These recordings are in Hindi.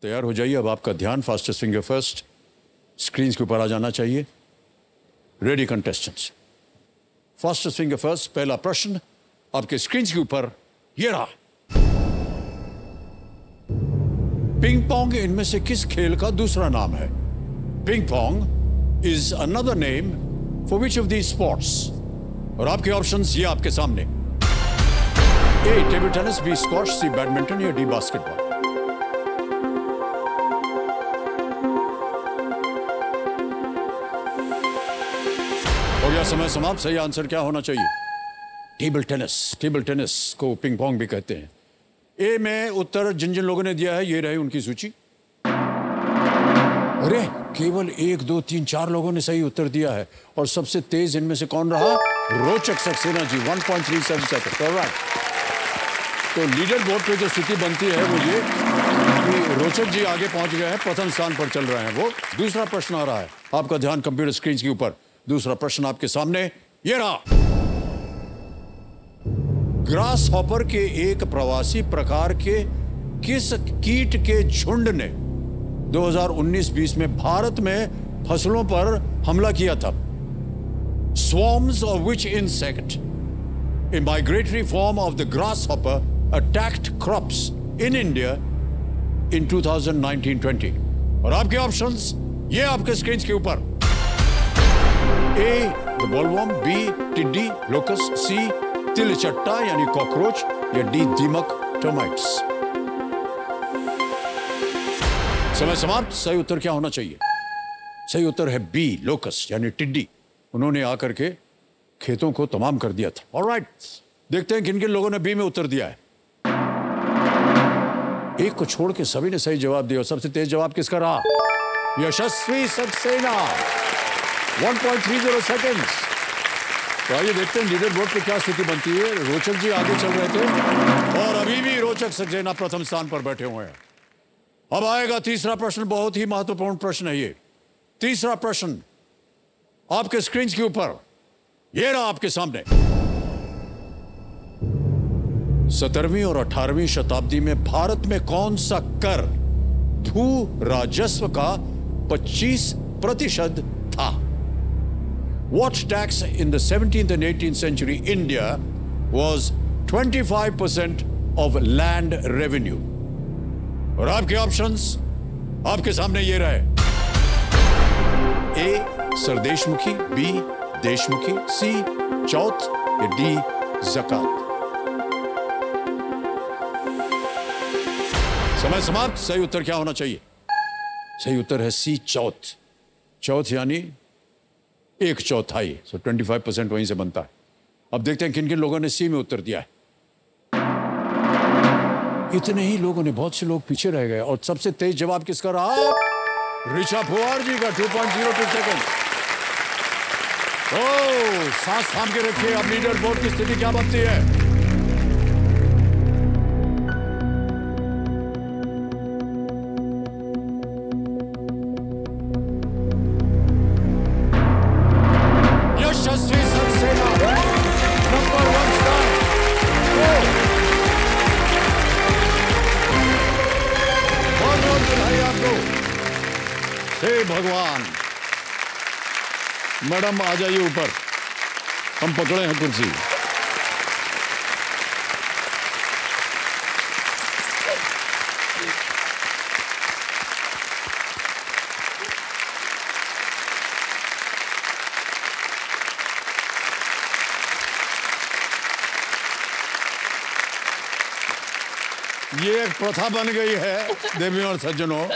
तैयार हो जाइए। अब आपका ध्यान फास्टेस्ट फिंगर फर्स्ट स्क्रीन के ऊपर आ जाना चाहिए। Ready contestants, fastest finger first पहला प्रश्न आपके स्क्रीन के ऊपर ये रहा। पिंग पोंग इनमें से किस खेल का दूसरा नाम है? Ping pong is another name for which of these sports? और आपके ऑप्शंस ये आपके सामने। ए टेबल टेनिस, बी स्क्वॉश, सी बैडमिंटन या डी बास्केटबॉल। हो गया समय समाप्त। सही आंसर क्या होना चाहिए? Table tennis. टेबल टेनिस को पिंग पोंग भी कहते हैं। ए में उत्तर जिन जिन लोगों ने दिया है ये रही उनकी सूची। अरे केवल 1, 2, 3, 4 लोगों ने सही उत्तर दिया है। और सबसे तेज इनमें से कौन रहा? रोचक सक्सेना जी, 1.37 सेकंड। ऑलराइट, तो लीडर बोर्ड पे जो स्थिति बनती है वो ये कि रोचक जी आगे पहुंच गए हैं, प्रथम स्थान पर चल रहे हैं वो। दूसरा प्रश्न आ रहा है। आपका ध्यान कंप्यूटर स्क्रीन के ऊपर। दूसरा प्रश्न आपके सामने ये रहा। ग्रास हॉपर के एक प्रवासी प्रकार के किस कीट के झुंड ने 2019-20 में भारत में फसलों पर हमला किया था? Swarms of which insect, a migratory form of the grasshopper, attacked crops in India in 2019-20? और आपके ऑप्शंस ये आपके स्क्रीन के ऊपर। A the bollworm, B टिड्डी लोकस्ट, C तिलचट्टा यानी कॉकरोच या डी दीमक टर्माइट्स। समय समाप्त। सही उत्तर क्या होना चाहिए? सही उत्तर है बी लोकस्ट यानी टिड्डी। उन्होंने आकर के खेतों को तमाम कर दिया था। ऑलराइट, देखते हैं किन किन लोगों ने बी में उत्तर दिया है। एक को छोड़ के सभी ने सही जवाब दिया। और सबसे तेज जवाब किसका रहा? यशस्वी सक्सेना, 1.30 सेकेंड्स। तो आइए देखते हैं लीडर बोर्ड पे क्या स्थिति बनती है। रोचक जी आगे चल रहे थे और अभी भी रोचक सक्सेना प्रथम स्थान पर बैठे हुए हैं। अब आएगा तीसरा प्रश्न। बहुत ही महत्वपूर्ण प्रश्न है ये। तीसरा प्रश्न आपके स्क्रीन के ऊपर ये रहा आपके सामने। 17वीं और 18वीं शताब्दी में भारत में कौन सा कर भू राजस्व का 25% था? What tax in the 17th and 18th century India was 25% of land revenue? और आपके ऑप्शंस आपके सामने ये रहे। ए सरदेशमुखी, बी देशमुखी, सी चौथ या डी ज़कात। समय समाप्त। सही उत्तर क्या होना चाहिए? सही उत्तर है सी चौथ। चौथ यानी 1/4। सो 25% वहीं से बनता है। अब देखते हैं किन किन लोगों ने सी में उत्तर दिया है। इतने ही लोगों ने, बहुत से लोग पीछे रह गए। और सबसे तेज जवाब किसका रहा? ऋचा फुवार जी का, 2.02 सेकंड। ओह, सांस थाम के रखिए। अब लीडर बोर्ड की स्थिति क्या बनती है? भगवान, मैडम आ जाइए ऊपर। हम पकड़े हैं कुर्सी। ये एक प्रथा बन गई है देवियों और सज्जनों।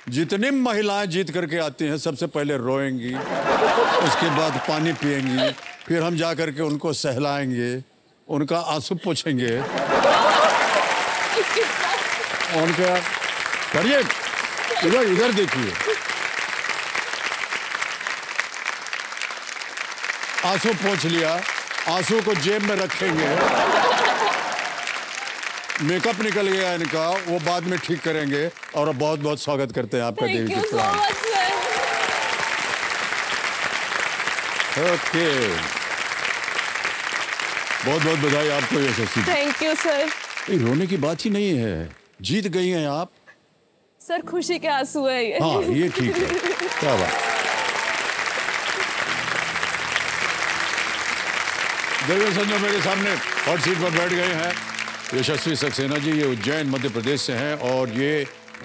जितनी महिलाएं जीत करके आती हैं सबसे पहले रोएंगी, उसके बाद पानी पिएंगी, फिर हम जा करके उनको सहलाएंगे, उनका आंसू पोंछेंगे। उनका करिए, इधर देखिए, आंसू पोंछ लिया, आंसू को जेब में रखेंगे। मेकअप निकल गया इनका, वो बाद में ठीक करेंगे। और बहुत बहुत स्वागत करते हैं आपका देवी की प्रणाम। ओके, बहुत बहुत बधाई आपको यशस्वी। Thank you sir. रोने की बात ही नहीं है, जीत गई हैं आप। सर खुशी के आंसू है ये। हाँ ये ठीक है, क्या बात। देखिए संजय मेरे सामने हॉट सीट पर बैठ गए हैं यशस्वी सक्सेना जी। ये उज्जैन मध्य प्रदेश से हैं और ये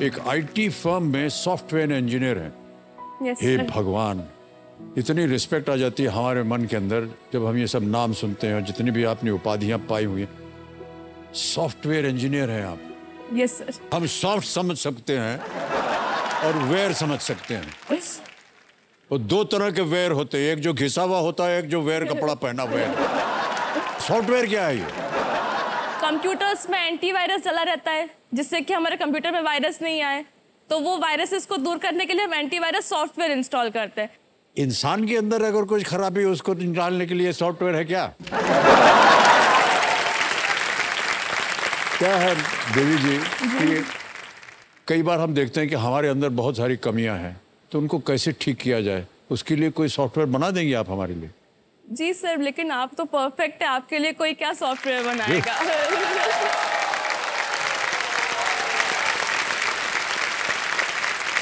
एक आईटी फर्म में सॉफ्टवेयर इंजीनियर हैं। Yes, हे sir. भगवान, इतनी रिस्पेक्ट आ जाती है हमारे मन के अंदर जब हम ये सब नाम सुनते हैं और जितनी भी आपने उपाधियां पाई हुई हैं। सॉफ्टवेयर इंजीनियर हैं आप। Yes sir. हम सॉफ्ट समझ सकते हैं और वेयर समझ सकते हैं। और दो तरह के वेयर होते हैं, एक जो घिसा हुआ होता है, एक जो वेयर कपड़ा पहना हुआ है। सॉफ्टवेयर क्या है ये? कंप्यूटर्स में एंटीवायरस डला रहता है जिससे कि हमारे कंप्यूटर में वायरस नहीं आए, तो वो वायरसेस को दूर करने के लिए हम एंटीवायरस सॉफ्टवेयर इंस्टॉल करते हैं। इंसान के अंदर अगर कुछ खराबी हो उसको निकालने के लिए सॉफ्टवेयर है क्या? क्या है देवी जी कि कई बार हम देखते हैं कि हमारे अंदर बहुत सारी कमियां हैं, तो उनको कैसे ठीक किया जाए, उसके लिए कोई सॉफ्टवेयर बना देंगे आप हमारे लिए? जी सर, लेकिन आप तो परफेक्ट है, आपके लिए कोई क्या सॉफ्टवेयर बनाएगा।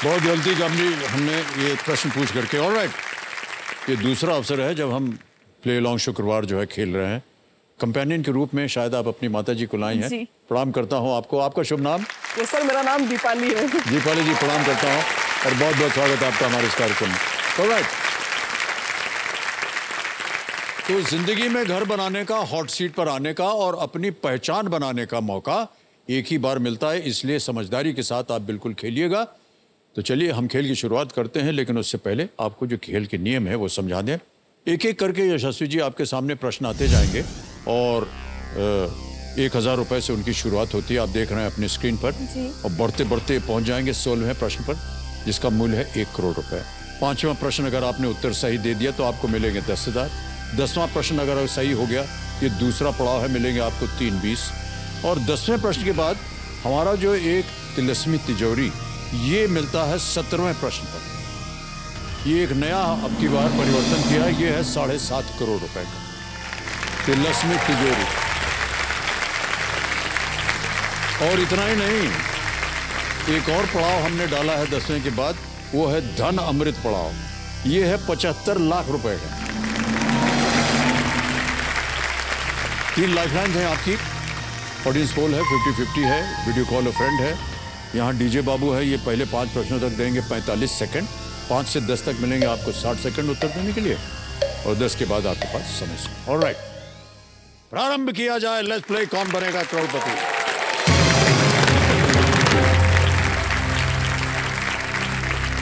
बहुत गलती कमी हमने ये प्रश्न पूछ करके। ऑलराइट, ये दूसरा अवसर है जब हम प्ले लॉन्ग शुक्रवार जो है खेल रहे हैं। कंपेनियन के रूप में शायद आप अपनी माता जी को लाई हैं। प्रणाम करता हूं आपको। आपका शुभ नाम? ये सर मेरा नाम दीपाली है। दीपाली जी प्रणाम करता हूं और बहुत बहुत स्वागत है आपका हमारे इस कार्यक्रम में। ऑलराइट, तो जिंदगी में घर बनाने का, हॉट सीट पर आने का और अपनी पहचान बनाने का मौका एक ही बार मिलता है, इसलिए समझदारी के साथ आप बिल्कुल खेलिएगा। तो चलिए हम खेल की शुरुआत करते हैं, लेकिन उससे पहले आपको जो खेल के नियम है वो समझा दें। एक एक करके यशस्वी जी आपके सामने प्रश्न आते जाएंगे और 1000 रुपए से उनकी शुरुआत होती है। आप देख रहे हैं अपने स्क्रीन पर और बढ़ते बढ़ते पहुंच जाएंगे 16वें प्रश्न पर, जिसका मूल्य है 1 करोड़ रुपए। 5वां प्रश्न अगर आपने उत्तर सही दे दिया तो आपको मिलेंगे 10,000। 10वां प्रश्न अगर सही हो गया, ये दूसरा पड़ाव है, मिलेंगे आपको 320। और 10वें प्रश्न के बाद हमारा जो एक तिलस्मी तिजोरी, ये मिलता है 17वें प्रश्न पर। ये एक नया अब की बार परिवर्तन किया है, ये है 7.5 करोड़ रुपए का तिलस्मी तिजोरी। और इतना ही नहीं, एक और पड़ाव हमने डाला है 10वें के बाद, वो है धन अमृत पड़ाव। ये है 75 लाख रुपए का। 3 लाइफलाइन है आपकी। ऑडियंस पोल है, 50-50 है, वीडियो कॉल अ फ्रेंड है। यहाँ डीजे बाबू है, ये पहले 5 प्रश्नों तक देंगे 45 सेकंड। 5 से 10 तक मिलेंगे आपको 60 सेकंड उत्तर देने के लिए, और 10 के बाद आपके पास समय। ऑलराइट, प्रारंभ किया जाए। लेट्स प्ले कौन बनेगा करोड़पति।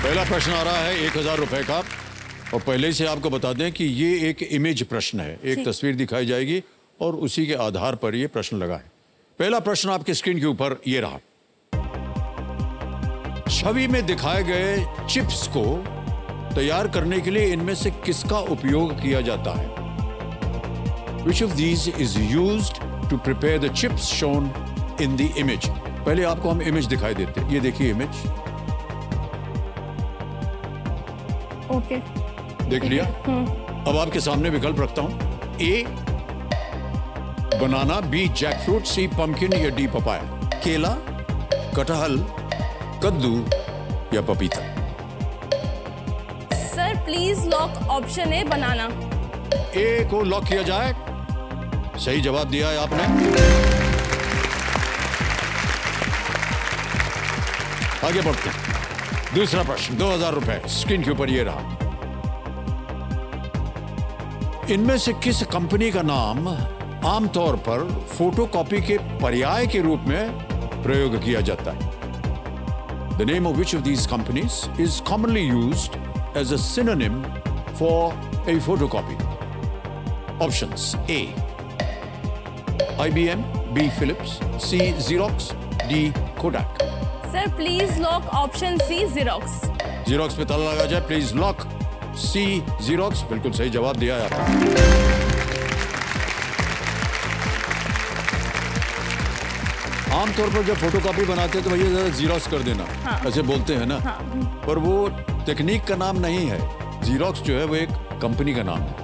पहला प्रश्न आ रहा है 1000 रुपए का, और पहले से आपको बता दें कि ये एक इमेज प्रश्न है। एक तस्वीर दिखाई जाएगी और उसी के आधार पर ये प्रश्न लगा है। पहला प्रश्न आपके स्क्रीन के ऊपर ये रहा। छवि में दिखाए गए चिप्स को तैयार करने के लिए इनमें से किसका उपयोग किया जाता है? Which of these is used to prepare the chips shown in the image? पहले आपको हम इमेज दिखाई देते हैं। ये देखिए इमेज। ओके, देख लिया? अब आपके सामने विकल्प रखता हूं। A banana, B jackfruit, C pumpkin या डी पपाया। केला, कटहल, कद्दू या पपीता। Sir please lock option A banana. A को लॉक किया जाए। सही जवाब दिया है आपने। आगे बढ़ते हैं। दूसरा प्रश्न 2000 रुपए स्क्रीन के ऊपर ये रहा। इनमें से किस कंपनी का नाम आमतौर पर फोटोकॉपी के पर्याय के रूप में प्रयोग किया जाता है? The name of which of these companies is commonly used as a synonym for a photocopy? Options: A. IBM, B. Philips, C. Xerox, D. Kodak. Sir please lock option C Xerox। Xerox पे ताला लगा जाए। Please lock C. Xerox। बिल्कुल सही जवाब दिया है आपने। आमतौर पर जब फोटोकॉपी बनाते हैं तो भैया जरा जीरोक्स कर देना, ऐसे बोलते हैं ना। पर वो टेक्निक का नाम नहीं है। जीरोक्स जो है वो एक कंपनी का नाम है।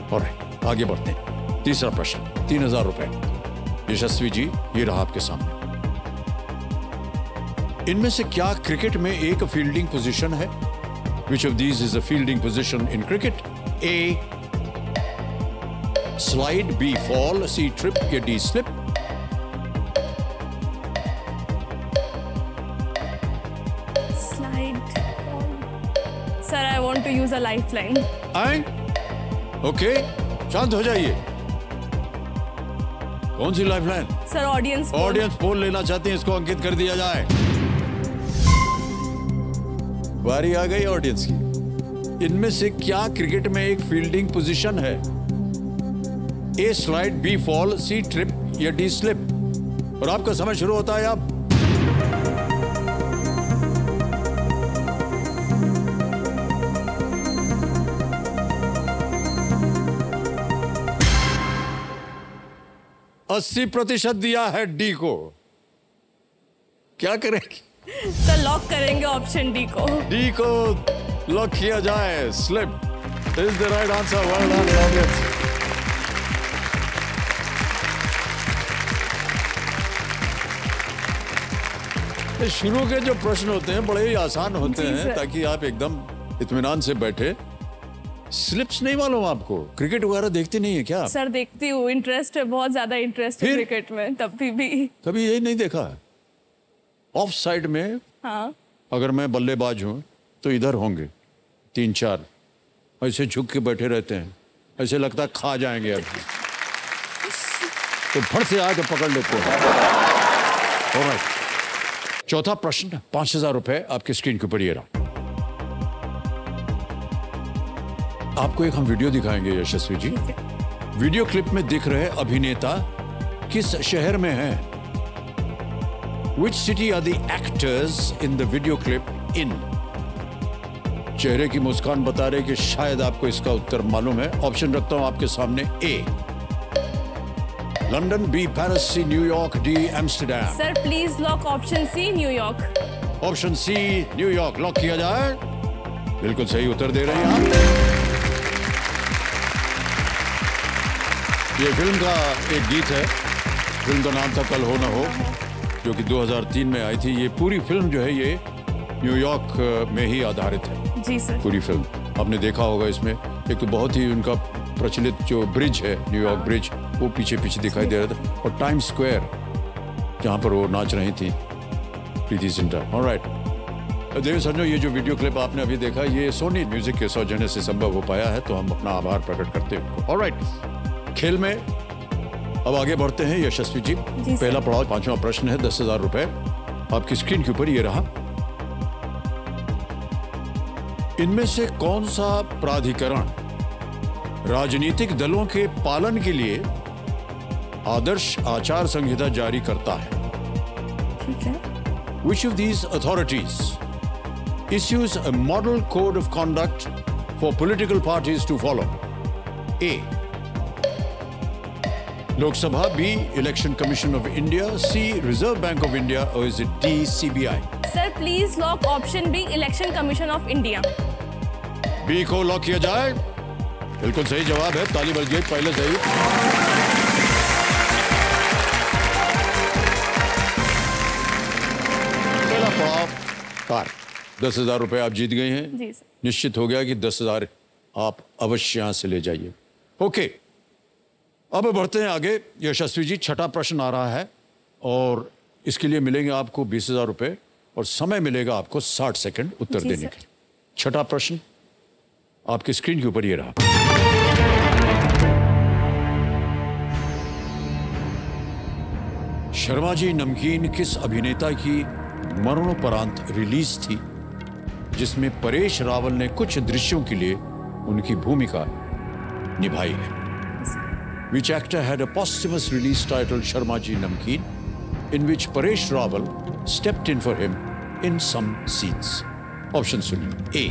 और आगे बढ़ते हैं। तीसरा प्रश्न 3000 रुपए। यशस्वी जी ये रहा आपके सामने। इनमें से क्या क्रिकेट में एक फील्डिंग पोजीशन है? Which of these is a fielding position in cricket? A. Slide, B. Fall, C. Trip, या D. Slip? Slide. Sir, I want to use a lifeline. आए? ओके, शांत हो जाइए। कौन सी lifeline? Sir, audience. Audience poll लेना चाहते हैं, इसको अंकित कर दिया जाए। बारी आ गई ऑडियंस की। इनमें से क्या क्रिकेट में एक फील्डिंग पोजीशन है? ए स्लाइड, बी फॉल, सी ट्रिप, या डी स्लिप? और आपका समय शुरू होता है अब। अस्सी प्रतिशत दिया है डी को। क्या करेंगे? सर, लॉक करेंगे ऑप्शन डी को। डी को लॉक किया जाए। Slip is the right answer. Well done audience. शुरू के जो प्रश्न होते हैं बड़े ही आसान होते हैं, ताकि आप एकदम इत्मीनान से बैठे। स्लिप्स नहीं मालूम आपको? क्रिकेट वगैरह देखते नहीं है क्या? सर, देखती हूँ, इंटरेस्ट है, बहुत ज्यादा इंटरेस्ट है क्रिकेट में। तब भी कभी यही नहीं देखा? ऑफ साइड में हाँ, अगर मैं बल्लेबाज हूं तो इधर होंगे 3-4, ऐसे झुक के बैठे रहते हैं, ऐसे लगता है खा जाएंगे अभी, तो फट से आके पकड़ लेते हैं। ऑलराइट, चौथा प्रश्न, 5,000 रुपए आपके स्क्रीन के ऊपर ये रहा। आपको एक हम वीडियो दिखाएंगे यशस्वी जी। वीडियो क्लिप में दिख रहे अभिनेता किस शहर में हैं? Which city are the actors in the video clip in? चेहरे की मुस्कान बता रहे कि शायद आपको इसका उत्तर मालूम है। ऑप्शन रखता हूं आपके सामने। A London, B Paris, C New York, D Amsterdam. Sir, please lock option C, New York. Option C New York lock किया जाए। बिल्कुल सही उत्तर दे रहे हैं आप। ये फिल्म का एक गीत है, फिल्म का नाम था कल हो ना हो, जो कि 2003 में आई थी। ये पूरी फिल्म जो है ये न्यूयॉर्क में ही आधारित है। जी सर। पूरी फिल्म आपने देखा होगा। इसमें एक तो बहुत ही उनका प्रचलित जो ब्रिज है, न्यूयॉर्क ब्रिज, वो पीछे पीछे दिखाई दे रहा था, और टाइम स्क्वायर जहाँ पर वो नाच रही थी प्रीति जिंटा। ऑलराइट देव सरजो, ये जो वीडियो क्लिप आपने अभी देखा, ये सोनी म्यूजिक के सौजन्य से संभव हो पाया है, तो हम अपना आभार प्रकट करते हैं। ऑलराइट, खेल में अब आगे बढ़ते हैं यशस्वी जी। पहला पड़ाव, 5वां प्रश्न है, 10,000 रुपए आपकी स्क्रीन के ऊपर ये रहा। इनमें से कौन सा प्राधिकरण राजनीतिक दलों के पालन के लिए आदर्श आचार संहिता जारी करता है? ठीक है। Which of these authorities issues a model code of conduct for political parties to follow? A. Lok Sabha, B. Election Commission of India, C. Reserve Bank of India, or is it D. CBI? Sir, please lock option B, election commission of India. B को लॉक किया जाए। बिल्कुल सही जवाब है, ताली बज गई पहले से ही। पहला पड़ाव पार, 10,000 रुपए आप जीत गए हैं। जी सर। निश्चित हो गया कि 10,000 आप अवश्य यहां से ले जाइए। ओके, अब बढ़ते हैं आगे। यशस्वी जी, छठा प्रश्न आ रहा है और इसके लिए मिलेंगे आपको 20,000 रुपए और समय मिलेगा आपको 60 सेकंड उत्तर देने के लिए। छठा प्रश्न आपकी स्क्रीन के ऊपर ये रहा। शर्मा जी नमकीन किस अभिनेता की मरणोपरांत रिलीज थी, जिसमें परेश रावल ने कुछ दृश्यों के लिए उनकी भूमिका निभाई है? Which actor had a posthumous release titled Sharma Ji Namkeen, in which Paresh Rawal stepped in for him in some scenes? Option सुनिए। A.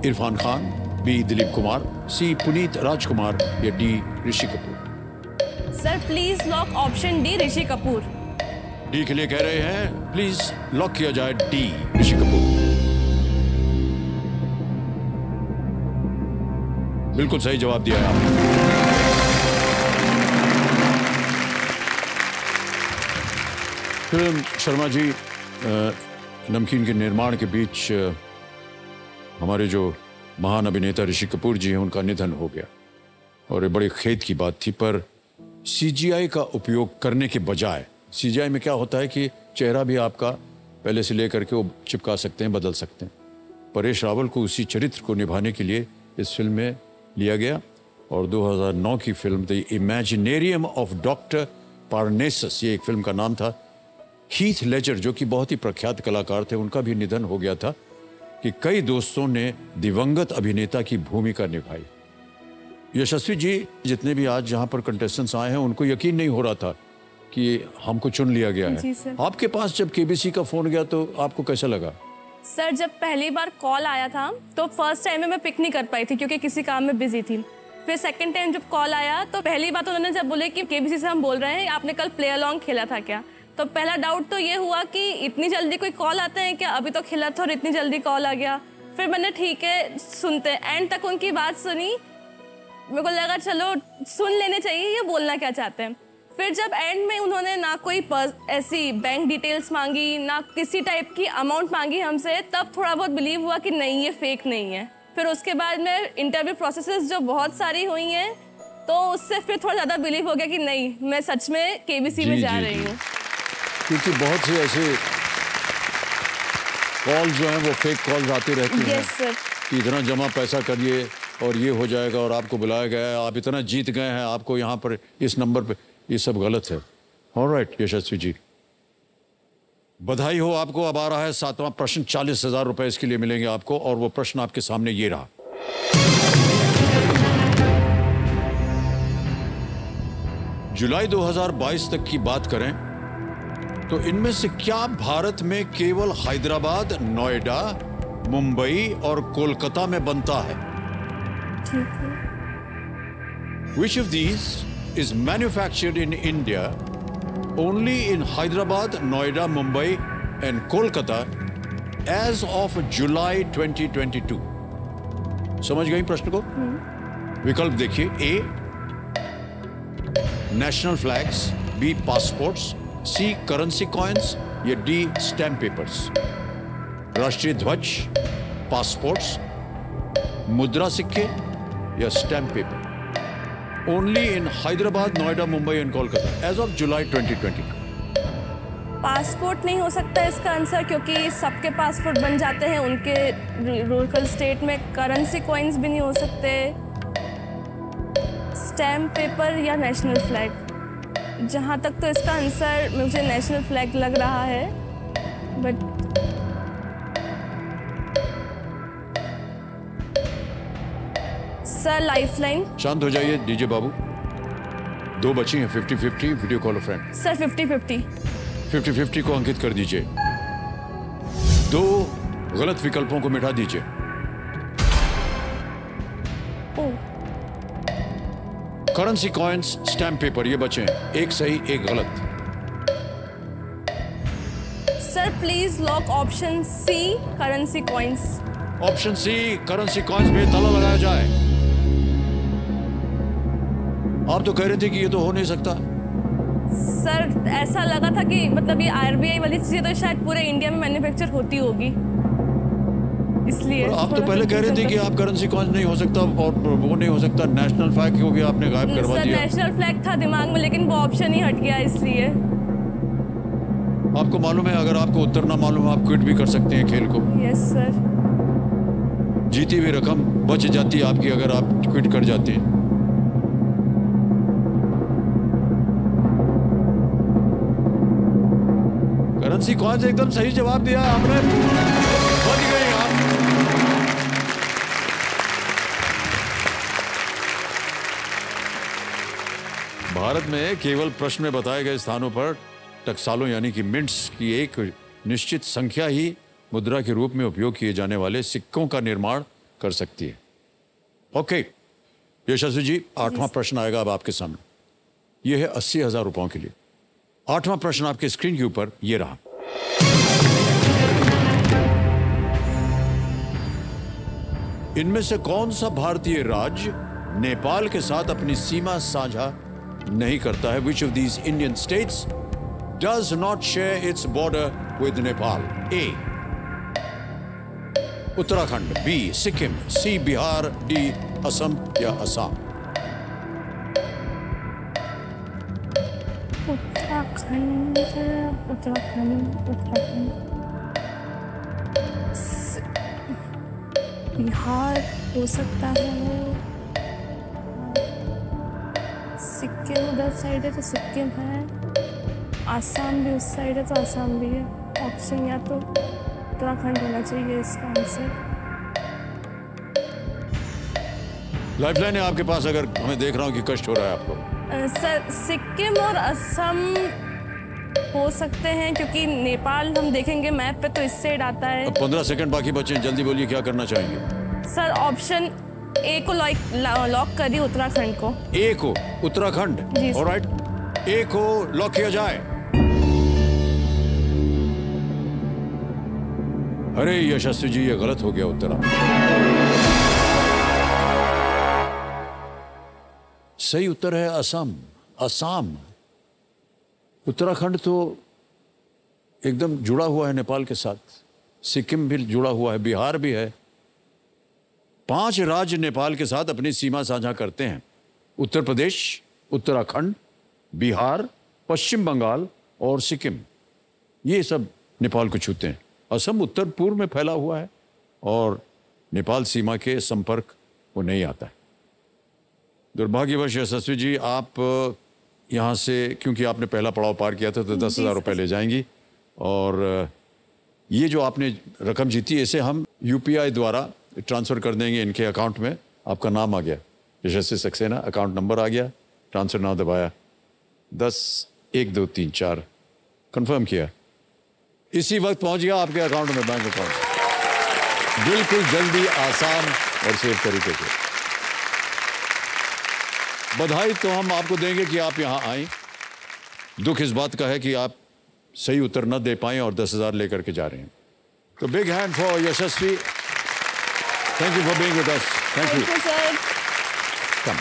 Irfan Khan, B. Dilip Kumar, C. Puneet राजकुमार, या D. Rishi Kapoor? Sir, please lock option D, Rishi Kapoor. D के लिए कह रहे हैं, प्लीज लॉक किया जाए डी, ऋषि कपूर। बिल्कुल सही जवाब दिया है आपने। फिल्म शर्मा जी नमकीन के निर्माण के बीच हमारे जो महान अभिनेता ऋषि कपूर जी हैं उनका निधन हो गया और ये बड़ी खेद की बात थी। पर सीजीआई का उपयोग करने के बजाय, सीजीआई में क्या होता है कि चेहरा भी आपका पहले से लेकर के वो चिपका सकते हैं, बदल सकते हैं। परेश रावल को उसी चरित्र को निभाने के लिए इस फिल्म में लिया गया और 2009 की फिल्म द इमेजिनेरियम ऑफ डॉक्टर पार्नेसस, ये एक फिल्म का नाम था। हीथ लेजर जो कि बहुत ही प्रख्यात कलाकार थे, उनका भी निधन हो गया था कि कई दोस्तों ने दिवंगत अभिनेता की भूमिका निभाई। यशस्वी जी जितने भी आज यहाँ पर कंटेस्टेंट्स आए हैं उनको यकीन नहीं हो रहा था कि हमको चुन लिया गया है। आपके पास जब केबीसी का फोन गया तो आपको कैसा लगा? सर जब पहली बार कॉल आया था तो फर्स्ट टाइम में मैं पिक नहीं कर पाई थी क्योंकि किसी काम में बिजी थी। फिर सेकंड टाइम जब कॉल आया तो पहली बात उन्होंने जब बोले कि केबीसी से हम बोल रहे हैं, आपने कल प्ले अलोंग खेला था क्या? तो पहला डाउट तो ये हुआ कि इतनी जल्दी कोई कॉल आता है क्या, अभी तो खेला था और इतनी जल्दी कॉल आ गया। फिर मैंने ठीक है सुनते, एंड तक उनकी बात सुनी, मेरे को लगा चलो सुन लेने चाहिए ये बोलना क्या चाहते हैं। फिर जब एंड में उन्होंने ना कोई ऐसी बैंक डिटेल्स मांगी ना किसी टाइप की अमाउंट मांगी हमसे, तब थोड़ा बहुत बिलीव हुआ कि नहीं ये फेक नहीं है। फिर उसके बाद में इंटरव्यू प्रोसेसेस जो बहुत सारी हुई हैं तो उससे फिर थोड़ा ज़्यादा बिलीव हो गया कि नहीं मैं सच में केबीसी में जा रही हूँ। क्योंकि बहुत से ऐसे कॉल जो हैं वो फेक कॉल्स आते रहते हैं कि इतना जमा पैसा करिए और ये हो जाएगा और आपको बुलाया गया है, आप इतना जीत गए हैं, आपको यहाँ पर इस नंबर पे, ये सब गलत है। ऑलराइट यशस्वी जी, बधाई हो आपको। अब आ रहा है 7वां प्रश्न, 40,000 रुपए इसके लिए मिलेंगे आपको और वो प्रश्न आपके सामने ये रहा। जुलाई 2022 तक की बात करें तो इनमें से क्या भारत में केवल हैदराबाद, नोएडा, मुंबई और कोलकाता में बनता है? Which of these is manufactured in India only in Hyderabad, Noida, Mumbai and Kolkata as of July 2022? समझ गई प्रश्न को? विकल्प देखिए, A national flags, B passports, C currency coins या डी स्टैम्प पेपर्स। राष्ट्रीय ध्वज, पासपोर्ट्स, मुद्रा सिक्के या stamp paper. Only in Hyderabad, Noida, Mumbai and Kolkata as of July 2022। Passport नहीं हो सकता इसका आंसर क्योंकि सबके पासपोर्ट बन जाते हैं उनके लोकल स्टेट में। करेंसी कॉइन्स भी नहीं हो सकते। स्टैम्प पेपर या नेशनल फ्लैग, जहाँ तक तो इसका आंसर मुझे नेशनल फ्लैग लग रहा है, बट सर लाइफलाइन। शांत हो जाइए डीजे बाबू, 2 बची हैं। 50-50 वीडियो कॉल फ्रेंड। सर 50-50। 50-50 को अंकित कर दीजिए। 2 गलत विकल्पों को मिटा दीजिए। करेंसी कॉइन्स, स्टैम्प पेपर ये बचे हैं, एक सही एक गलत। Sir please lock option C currency coins. Option C currency coins में ताला लगाया जाए। आप तो कह रहे थे कि ये तो हो नहीं सकता। सर ऐसा लगा था कि मतलब ये आरबीआई वाली चीजें तो शायद पूरे इंडिया में मैन्युफैक्चर होती होगी, इसलिए। आप तो पहले कह रहे थे कि आप करेंसी कॉइन्स नहीं हो सकता और वो नहीं हो सकता, नेशनल फ्लैग को भी आपने गायब करवा दिया। सर नेशनल फ्लैग था दिमाग में लेकिन वो ऑप्शन ही हट गया, इसलिए। आपको मालूम है अगर आपको उत्तर ना मालूम आप क्विट भी कर सकते हैं खेल को। Yes sir. जीती हुई रकम बच जाती है आपकी अगर आप क्विट कर जाते हैं। करेंसी कॉइन्स एकदम सही जवाब दिया आपने, बच गई आप। भारत में केवल प्रश्न में बताए गए स्थानों पर टकसालों यानी कि मिंट्स की एक निश्चित संख्या ही मुद्रा के रूप में उपयोग किए जाने वाले सिक्कों का निर्माण कर सकती है। ओके यशस्वी जी, 8वां प्रश्न आएगा अब आपके सामने। यह है 80,000 रुपयों के लिए। 8वां प्रश्न आपके स्क्रीन के ऊपर यह रहा। इनमें से कौन सा भारतीय राज्य नेपाल के साथ अपनी सीमा साझा नहीं करता है? Which of these Indian states does not share its border with Nepal? A. Uttarakhand, B. Sikkim, C. Bihar, D. Assam या असम? उत्तराखंड उत्तराखंड उत्तराखंड बिहार हो सकता है, सिक्किम उधर साइड है तो सिक्किम है, आसाम भी उस साइड है तो आसाम भी है। ऑप्शन या तो उत्तराखंड होना चाहिए इसका आंसर। लाइफलाइन है आपके पास, अगर हमें देख रहा हूं कि कष्ट हो रहा है आपको। सर सिक्किम और असम हो सकते हैं क्योंकि नेपाल हम देखेंगे मैप पे तो इस साइड आता है। अब 15 सेकंड बाकी बचे, जल्दी बोलिए क्या करना चाहेंगे? सर ऑप्शन ए को लॉक करिए, उत्तराखंड को। ए को उत्तराखंड? जी सर। ऑलराइट, ए को लॉक किया जाए। अरे यशस्वी जी, ये गलत हो गया उत्तर। सही उत्तर है असम। असम। उत्तराखंड तो एकदम जुड़ा हुआ है नेपाल के साथ, सिक्किम भी जुड़ा हुआ है, बिहार भी है। 5 राज्य नेपाल के साथ अपनी सीमा साझा करते हैं: उत्तर प्रदेश, उत्तराखंड, बिहार, पश्चिम बंगाल और सिक्किम। ये सब नेपाल को छूते हैं। असम उत्तर पूर्व में फैला हुआ है और नेपाल सीमा के संपर्क वो नहीं आता है। दुर्भाग्यवश यशस्वी जी, आप यहाँ से, क्योंकि आपने पहला पड़ाव पार किया था, तो 10,000 रुपये ले जाएंगी। और ये जो आपने रकम जीती, इसे हम UPI द्वारा ट्रांसफ़र कर देंगे इनके अकाउंट में। आपका नाम आ गया, यशस्वी सक्सेना, अकाउंट नंबर आ गया, ट्रांसफ़र नाम दबाया, 10-1-2-3-4 कंफर्म किया, इसी वक्त पहुंच गया आपके अकाउंट में, बैंक अकाउंट। बिल्कुल जल्दी, आसान और सेफ तरीके से। बधाई तो हम आपको देंगे कि आप यहाँ आए। दुख इस बात का है कि आप सही उत्तर न दे पाए और 10,000 लेकर के जा रहे हैं। तो big hand for Yashasvi. Thank you for being with us. Thank you sir. कम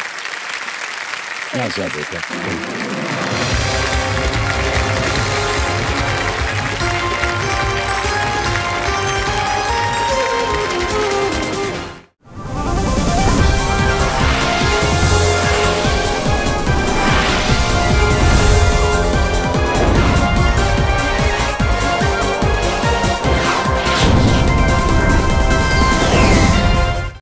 यहाँ से आप